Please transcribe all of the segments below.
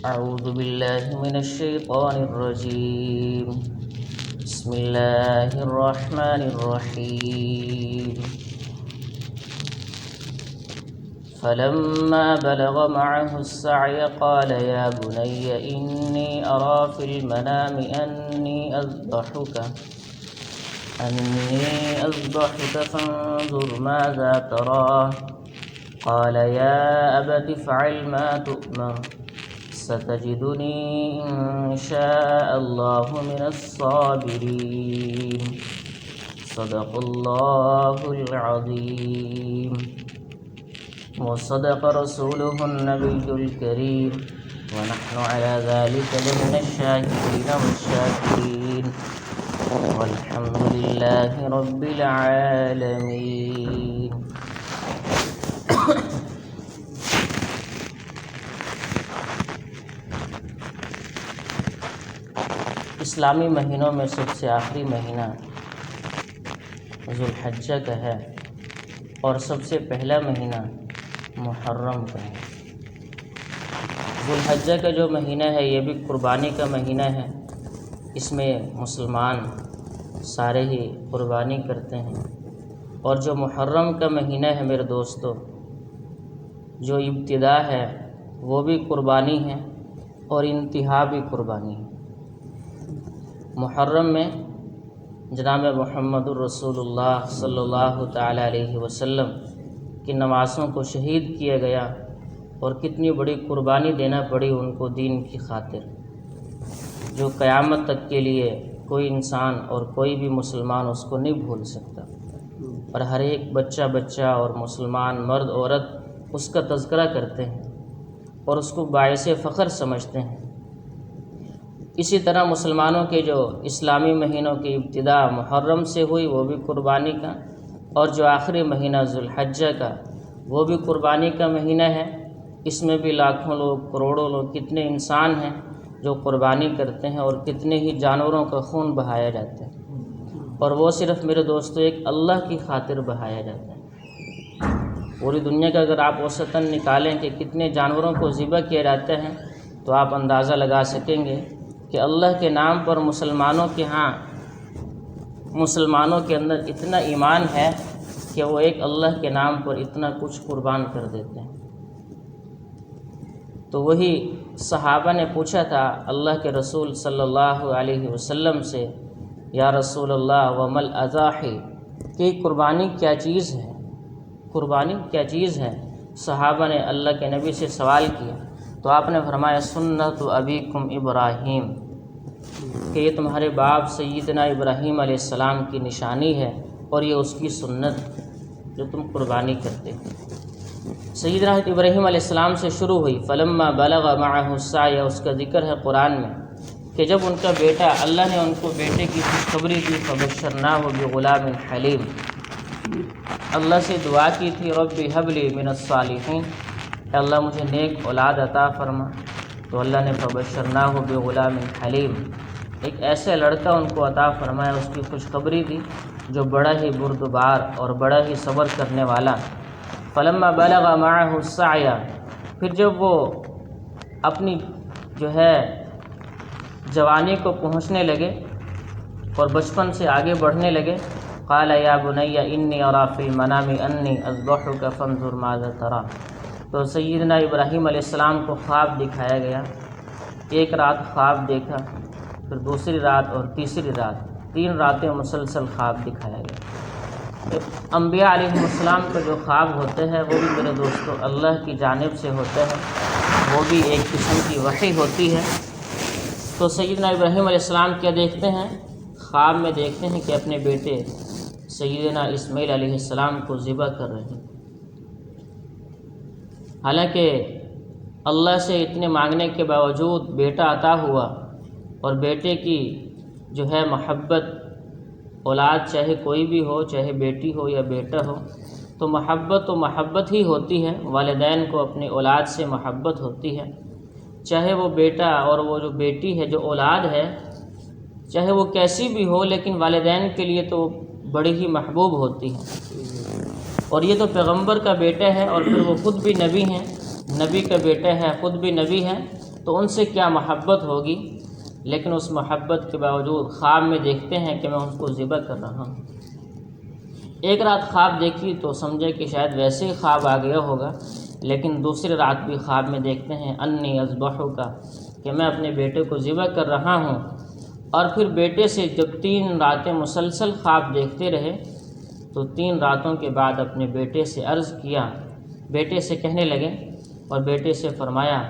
أعوذ بالله من الشيطان الرجيم. بسم الله الرحمن الرحيم. فلما بلغ معه السعي قال يا بني إني أرى في المنام أني أذبحك فانظر ماذا ترى. قال يا أبت افعل ما تؤمر ستجدني إن شاء الله من الصابرين. صدق الله العظيم وصدق رسوله النبي الكريم ونحن على ذلك لمن الشاهدين والشاكرين والحمد لله رب العالمين. اسلامی مہینوں میں سب سے آخری مہینہ ذوالحجہ کا ہے اور سب سے پہلا مہینہ محرم کا ہے۔ ذوالحجہ کا جو مہینہ ہے یہ بھی قربانی کا مہینہ ہے۔ اس میں مسلمان سارے ہی قربانی کرتے ہیں، اور جو محرم کا مہینہ ہے میرے دوستو، جو ابتدا ہے وہ بھی قربانی ہے اور انتہا بھی قربانی ہے۔ محرم میں جناب محمد الرسول اللہ صلی اللہ تعالیٰ علیہ وسلم کی نمازوں کو شہید کیا گیا، اور کتنی بڑی قربانی دینا پڑی ان کو دین کی خاطر، جو قیامت تک کے لیے کوئی انسان اور کوئی بھی مسلمان اس کو نہیں بھول سکتا، اور ہر ایک بچہ اور مسلمان مرد عورت اس کا تذکرہ کرتے ہیں اور اس کو باعث فخر سمجھتے ہیں۔ اسی طرح مسلمانوں کے جو اسلامی مہینوں کی ابتدا محرم سے ہوئی وہ بھی قربانی کا، اور جو آخری مہینہ ذوالحجہ کا وہ بھی قربانی کا مہینہ ہے۔ اس میں بھی لاکھوں لوگ، کروڑوں لوگ، کتنے انسان ہیں جو قربانی کرتے ہیں، اور کتنے ہی جانوروں کا خون بہایا جاتا ہے، اور وہ صرف میرے دوستو ایک اللہ کی خاطر بہایا جاتا ہے۔ پوری دنیا کا اگر آپ اوسطاً نکالیں کہ کتنے جانوروں کو ذبح کیا جاتا ہے تو آپ اندازہ لگا سکیں گے کہ اللہ کے نام پر مسلمانوں کے اندر اتنا ایمان ہے کہ وہ ایک اللہ کے نام پر اتنا کچھ قربان کر دیتے ہیں۔ تو وہی صحابہ نے پوچھا تھا اللہ کے رسول صلی اللہ علیہ وسلم سے، یا رسول اللہ ومل اضاحی، کہ قربانی کیا چیز ہے؟ قربانی کیا چیز ہے؟ صحابہ نے اللہ کے نبی سے سوال کیا تو آپ نے فرمایا سنت ابیکم ابراہیم، کہ یہ تمہارے باپ سیدنا ابراہیم علیہ السلام کی نشانی ہے، اور یہ اس کی سنت جو تم قربانی کرتے ہو۔ سیدنا ابراہیم علیہ السلام سے شروع ہوئی، فلما بلغ معه السعی، اس کا ذکر ہے قرآن میں کہ جب ان کا بیٹا، اللہ نے ان کو بیٹے کی خوشخبری دی، فبشرناہ بغلام حلیم، اللہ سے دعا کی تھی رب هب لی من الصالحین، کہ اللہ مجھے نیک اولاد عطا فرما، تو اللہ نے فبشرناہ بغلام حلیم، ایک ایسے لڑکا ان کو عطا فرمایا، اس کی خوشخبری دی جو بڑا ہی بردبار اور بڑا ہی صبر کرنے والا۔ فلما بلغ معه السعی، پھر جب وہ اپنی جو ہے جوانی کو پہنچنے لگے اور بچپن سے آگے بڑھنے لگے، قال یا بنی انی اری فی المنام انی اذبحک فانظر ماذا تری، تو سیدنا ابراہیم علیہ السلام کو خواب دکھایا گیا۔ ایک رات خواب دیکھا، پھر دوسری رات اور تیسری رات، 3 راتیں مسلسل خواب دکھایا گیا۔ انبیاء علیہ السلام کو جو خواب ہوتے ہیں وہ بھی میرے دوستو اللہ کی جانب سے ہوتے ہیں، وہ بھی ایک قسم کی وحی ہوتی ہے۔ تو سیدنا ابراہیم علیہ السلام کیا دیکھتے ہیں؟ خواب میں دیکھتے ہیں کہ اپنے بیٹے سیدنا اسماعیل علیہ السلام کو ذبح کر رہے ہیں۔ حالانکہ اللہ سے اتنے مانگنے کے باوجود بیٹا عطا ہوا، اور بیٹے کی جو ہے محبت، اولاد چاہے کوئی بھی ہو، چاہے بیٹی ہو یا بیٹا ہو، تو محبت ہی ہوتی ہے۔ والدین کو اپنی اولاد سے محبت ہوتی ہے، چاہے وہ بیٹا اور وہ جو بیٹی ہے، جو اولاد ہے، چاہے وہ کیسی بھی ہو، لیکن والدین کے لیے تو بڑی ہی محبوب ہوتی ہے۔ اور یہ تو پیغمبر کا بیٹا ہے، اور پھر وہ خود بھی نبی ہیں، نبی کا بیٹا ہے، خود بھی نبی ہے، تو ان سے کیا محبت ہوگی، لیکن اس محبت کے باوجود خواب میں دیکھتے ہیں کہ میں ان کو ذبح کر رہا ہوں۔ ایک رات خواب دیکھی تو سمجھے کہ شاید ویسے ہی خواب آ گیا ہوگا، لیکن دوسری رات بھی خواب میں دیکھتے ہیں انی اذبحک، کہ میں اپنے بیٹے کو ذبح کر رہا ہوں۔ اور پھر بیٹے سے جب 3 راتیں مسلسل خواب دیکھتے رہے تو 3 راتوں کے بعد اپنے بیٹے سے عرض کیا، بیٹے سے کہنے لگے اور بیٹے سے فرمایا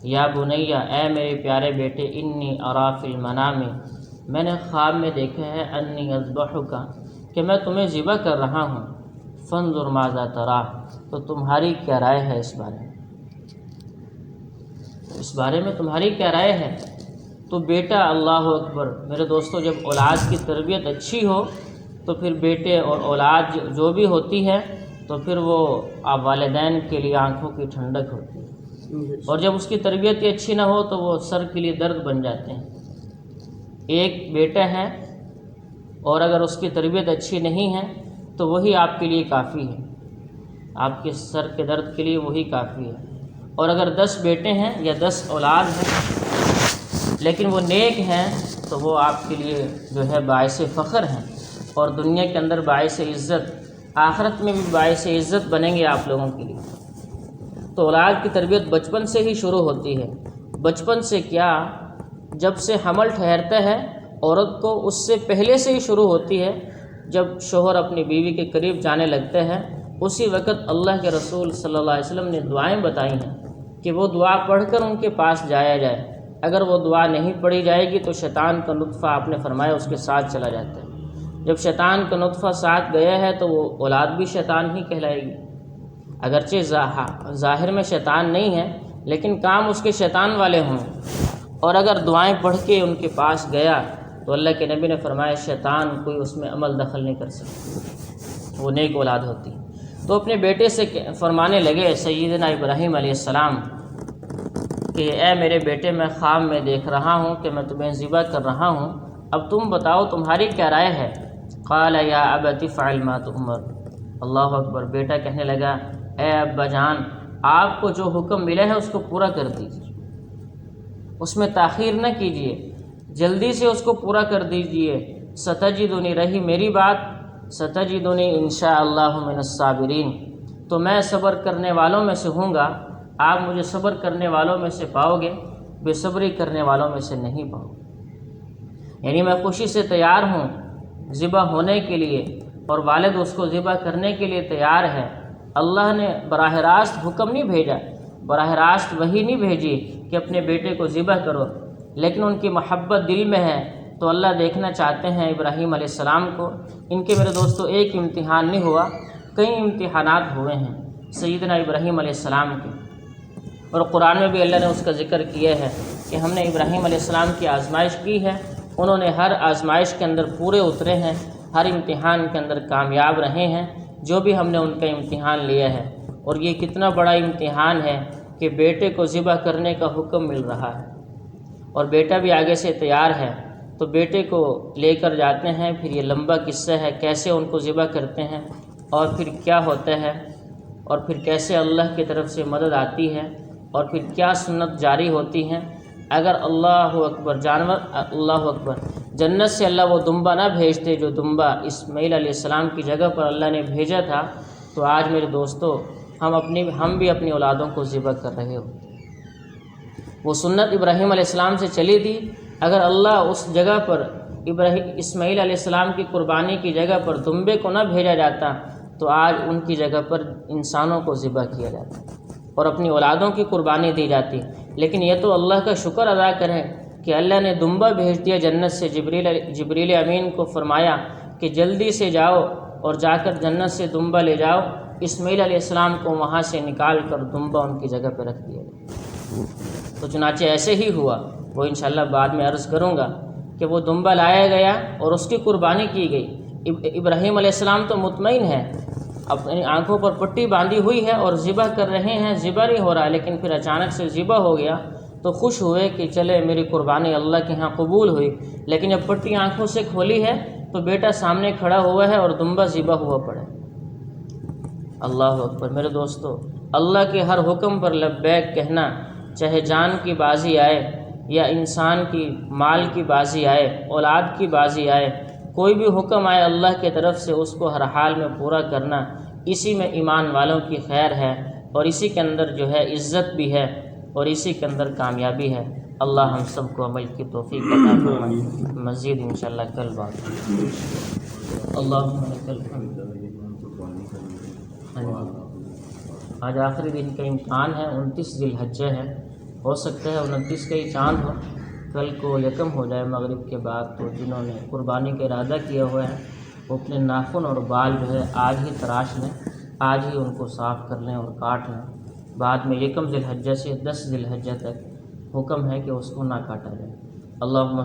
یا بنیا، اے میرے پیارے بیٹے، انی ارا فی المنام، میں نے خواب میں دیکھا ہے انی اذبحک، کہ میں تمہیں ذبح کر رہا ہوں، فانظر ماذا تری، تو تمہاری کیا رائے ہے اس بارے میں، اس بارے میں تمہاری کیا رائے ہے؟ تو بیٹا، اللہ اکبر میرے دوستو، جب اولاد کی تربیت اچھی ہو تو پھر بیٹے اور اولاد جو بھی ہوتی ہے تو پھر وہ والدین کے لیے آنکھوں کی ٹھنڈک ہوتی ہے، اور جب اس کی تربیت ہی اچھی نہ ہو تو وہ سر کے لیے درد بن جاتے ہیں۔ ایک بیٹا ہے اور اگر اس کی تربیت اچھی نہیں ہے تو وہی آپ کے لیے کافی ہے، آپ کے سر کے درد کے لیے وہی کافی ہے۔ اور اگر 10 بیٹے ہیں یا 10 اولاد ہیں لیکن وہ نیک ہیں تو وہ آپ کے لیے جو ہے باعث فخر ہیں، اور دنیا کے اندر باعث عزت، آخرت میں بھی باعث عزت بنیں گے آپ لوگوں کے لیے۔ تو اولاد کی تربیت بچپن سے ہی شروع ہوتی ہے، بچپن سے کیا، جب سے حمل ٹھہرتا ہے عورت کو اس سے پہلے سے ہی شروع ہوتی ہے۔ جب شوہر اپنی بیوی کے قریب جانے لگتے ہیں اسی وقت اللہ کے رسول صلی اللہ علیہ وسلم نے دعائیں بتائی ہیں کہ وہ دعا پڑھ کر ان کے پاس جایا جائے۔ اگر وہ دعا نہیں پڑھی جائے گی تو شیطان کا نطفہ، آپ نے فرمایا، اس کے ساتھ چلا جاتا ہے۔ جب شیطان کا نطفہ ساتھ گیا ہے تو وہ اولاد بھی شیطان ہی کہلائے گی، اگرچہ ظاہر میں شیطان نہیں ہے لیکن کام اس کے شیطان والے ہوں۔ اور اگر دعائیں پڑھ کے ان کے پاس گیا تو اللہ کے نبی نے فرمایا شیطان کوئی اس میں عمل دخل نہیں کر سکتا، وہ نیک اولاد ہوتی۔ تو اپنے بیٹے سے فرمانے لگے سیدنا ابراہیم علیہ السلام کہ اے میرے بیٹے، میں خواب میں دیکھ رہا ہوں کہ میں تمہیں ذبح کر رہا ہوں، اب تم بتاؤ تمہاری کیا رائے ہے؟ قال یا ابت افعل ما تؤمر، اللہ اکبر، بیٹا کہنے لگا اے ابا جان، آپ کو جو حکم ملا ہے اس کو پورا کر دیجیے، اس میں تاخیر نہ کیجیے، جلدی سے اس کو پورا کر دیجیے۔ ستجدنی، رہی میری بات، ستجدنی انشاءاللہ من الصابرین، تو میں صبر کرنے والوں میں سے ہوں گا، آپ مجھے صبر کرنے والوں میں سے پاؤ گے، بے صبری کرنے والوں میں سے نہیں پاؤ گے۔ یعنی میں خوشی سے تیار ہوں ذبح ہونے کے لیے، اور والد اس کو ذبح کرنے کے لیے تیار ہے۔ اللہ نے براہ راست حکم نہیں بھیجا، براہ راست وحی نہیں بھیجی کہ اپنے بیٹے کو ذبح کرو، لیکن ان کی محبت دل میں ہے تو اللہ دیکھنا چاہتے ہیں ابراہیم علیہ السلام کو۔ ان کے میرے دوستو ایک امتحان نہیں ہوا، کئی امتحانات ہوئے ہیں سیدنا ابراہیم علیہ السلام کے، اور قرآن میں بھی اللہ نے اس کا ذکر کیا ہے کہ ہم نے ابراہیم علیہ السلام کی آزمائش کی ہے، انہوں نے ہر آزمائش کے اندر پورے اترے ہیں، ہر امتحان کے اندر کامیاب رہے ہیں، جو بھی ہم نے ان کا امتحان لیا ہے۔ اور یہ کتنا بڑا امتحان ہے کہ بیٹے کو ذبح کرنے کا حکم مل رہا ہے اور بیٹا بھی آگے سے تیار ہے، تو بیٹے کو لے کر جاتے ہیں۔ پھر یہ لمبا قصہ ہے کیسے ان کو ذبح کرتے ہیں اور پھر کیا ہوتا ہے، اور پھر کیسے اللہ کی طرف سے مدد آتی ہے، اور پھر کیا سنت جاری ہوتی ہیں۔ اگر اللہ اکبر، جانور، اللہ اکبر، جنت سے اللہ وہ دمبا نہ بھیجتے جو دمبا اسماعیل علیہ السلام کی جگہ پر اللہ نے بھیجا تھا، تو آج میرے دوستو ہم بھی اپنی اولادوں کو ذبح کر رہے ہو۔ وہ سنت ابراہیم علیہ السلام سے چلی تھی، اگر اللہ اس جگہ پر اسماعیل علیہ السلام کی قربانی کی جگہ پر دمبے کو نہ بھیجا جاتا تو آج ان کی جگہ پر انسانوں کو ذبح کیا جاتا اور اپنی اولادوں کی قربانی دی جاتی۔ لیکن یہ تو اللہ کا شکر ادا کریں کہ اللہ نے دمبا بھیج دیا جنت سے، جبریل امین کو فرمایا کہ جلدی سے جاؤ اور جا کر جنت سے دمبا لے جاؤ۔ اسماعیل علیہ السلام کو وہاں سے نکال کر دمبا ان کی جگہ پہ رکھ دیا گیا۔ تو چنانچہ ایسے ہی ہوا، وہ انشاءاللہ بعد میں عرض کروں گا کہ وہ دمبا لایا گیا اور اس کی قربانی کی گئی۔ ابراہیم علیہ السلام تو مطمئن ہے، اپنی آنکھوں پر پٹی باندھی ہوئی ہے اور ذبح کر رہے ہیں، ذبح نہیں ہو رہا، لیکن پھر اچانک سے ذبح ہو گیا تو خوش ہوئے کہ چلے میری قربانی اللہ کے ہاں قبول ہوئی۔ لیکن جب پٹی آنکھوں سے کھولی ہے تو بیٹا سامنے کھڑا ہوا ہے اور دمبا ذبح ہوا پڑا ہے۔ اللہ اکبر، میرے دوستو، اللہ کے ہر حکم پر لبیک کہنا چاہے جان کی بازی آئے یا انسان کی مال کی بازی آئے، اولاد کی بازی آئے، کوئی بھی حکم آئے اللہ کی طرف سے اس کو ہر حال میں پورا کرنا، اسی میں ایمان والوں کی خیر ہے، اور اسی کے اندر جو ہے عزت بھی ہے، اور اسی کے اندر کامیابی ہے۔ اللہ ہم سب کو عمل کی توفیق عطا فرمائے۔ مزید انشاءاللہ کل بات ہوگی۔ اللہم لک الحمد۔ آج آخری دن کا امتحان ہے، 29 ذی الحجہ ہے، ہو سکتا ہے 29 کا ہی چاند ہو، کل کو یکم ہو جائے مغرب کے بعد۔ تو جنہوں نے قربانی کا ارادہ کیا ہوا ہے وہ اپنے ناخن اور بال جو ہے آج ہی تراش لیں، آج ہی ان کو صاف کر لیں اور کاٹ لیں۔ بعد میں یکم ذی الحجہ سے 10 ذی الحجہ تک حکم ہے کہ اس کو نہ کاٹا جائے۔ اللہم